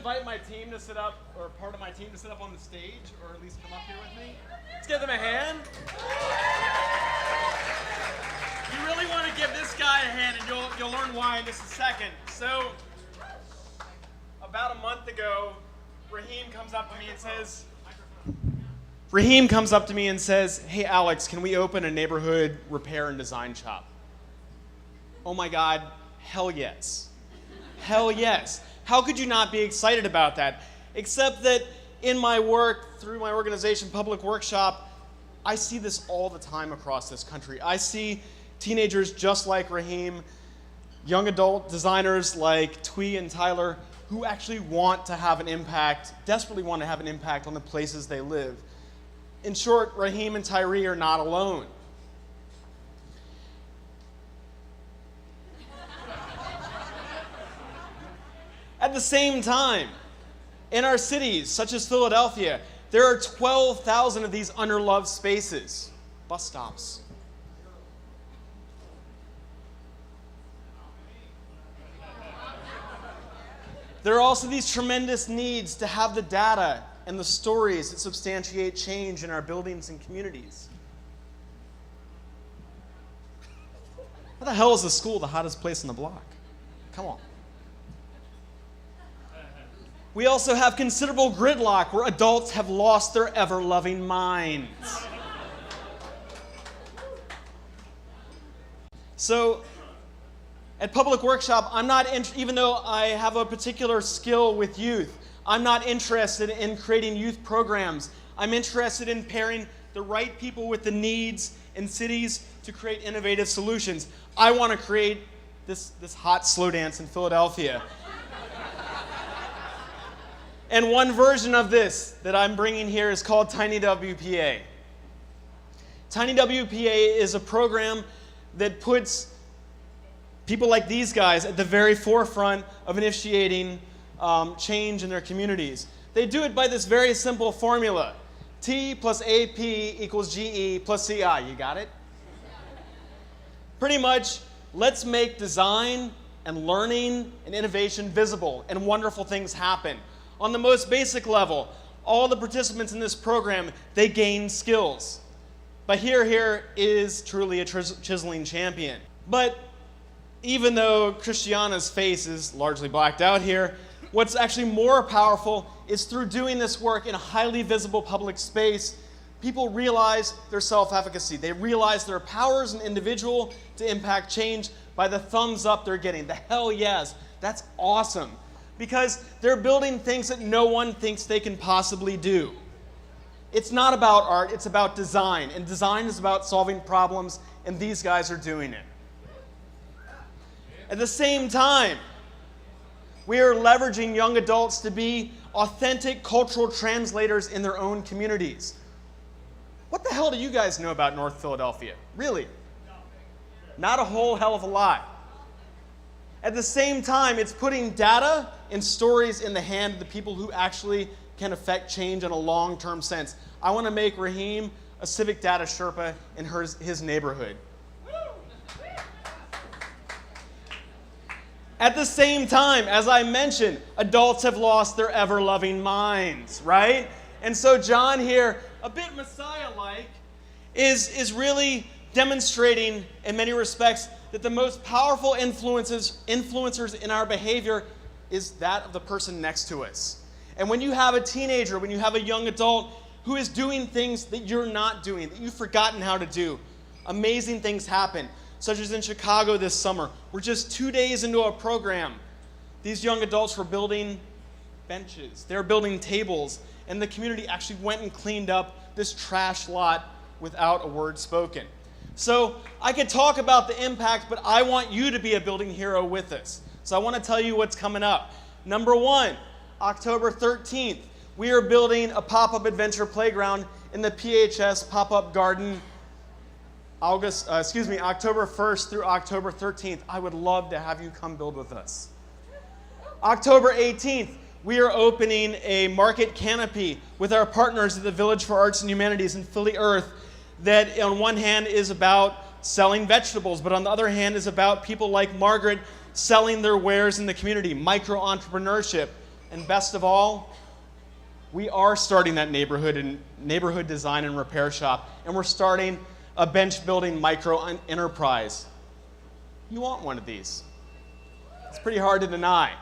invite my team to sit up, or part of my team to sit up on the stage, or at least come up here with me. Let's give them a hand. You really want to give this guy a hand, and you'll learn why in just a second. So, about a month ago, Raheem comes up to me and says, "Hey Alex, can we open a neighborhood repair and design shop?" Oh my God, hell yes. Hell yes. How could you not be excited about that? Except that in my work, through my organization, Public Workshop, I see this all the time across this country. I see teenagers just like Raheem, young adult designers like Twee and Tyler, who actually want to have an impact, desperately want to have an impact on the places they live. In short, Raheem and Tyree are not alone. At the same time, in our cities, such as Philadelphia, there are 12,000 of these underloved spaces, bus stops. There are also these tremendous needs to have the data and the stories that substantiate change in our buildings and communities. How the hell is the school the hottest place on the block? Come on. We also have considerable gridlock where adults have lost their ever-loving minds. So, at Public Workshop, even though I have a particular skill with youth, I'm not interested in creating youth programs. I'm interested in pairing the right people with the needs in cities to create innovative solutions. I want to create this hot slow dance in Philadelphia. And one version of this that I'm bringing here is called Tiny WPA. Tiny WPA is a program that puts people like these guys at the very forefront of initiating change in their communities. They do it by this very simple formula. T plus AP equals GE plus CI. You got it? Pretty much, let's make design and learning and innovation visible and wonderful things happen. On the most basic level, all the participants in this program, they gain skills. But here is truly a chiseling champion. But even though Christiana's face is largely blacked out here, what's actually more powerful is through doing this work in a highly visible public space, people realize their self-efficacy. They realize their power as an individual to impact change by the thumbs up they're getting, the hell yes, that's awesome. Because they're building things that no one thinks they can possibly do. It's not about art, it's about design. And design is about solving problems, and these guys are doing it. At the same time, we are leveraging young adults to be authentic cultural translators in their own communities. What the hell do you guys know about North Philadelphia? Really? Not a whole hell of a lot. At the same time, it's putting data and stories in the hand of the people who actually can affect change in a long-term sense. I want to make Raheem a civic data Sherpa in his neighborhood. At the same time, as I mentioned, adults have lost their ever-loving minds, right? And so John here, a bit Messiah-like, is really demonstrating in many respects that the most powerful influencers in our behavior is that of the person next to us. And when you have a teenager, when you have a young adult who is doing things that you're not doing, that you've forgotten how to do, amazing things happen. Such as in Chicago this summer. We're just 2 days into a program. These young adults were building benches. They were building tables. And the community actually went and cleaned up this trash lot without a word spoken. So I could talk about the impact, but I want you to be a building hero with us. So I want to tell you what's coming up. Number one, October 13th, we are building a pop-up adventure playground in the PHS pop-up garden October 1st through October 13th. I would love to have you come build with us. October 18th, we are opening a market canopy with our partners at the Village for Arts and Humanities in Philly Earth that on one hand is about selling vegetables, but on the other hand is about people like Margaret selling their wares in the community, micro-entrepreneurship, And best of all, we are starting that neighborhood design and repair shop, and we're starting a bench building micro enterprise. You want one of these. It's pretty hard to deny.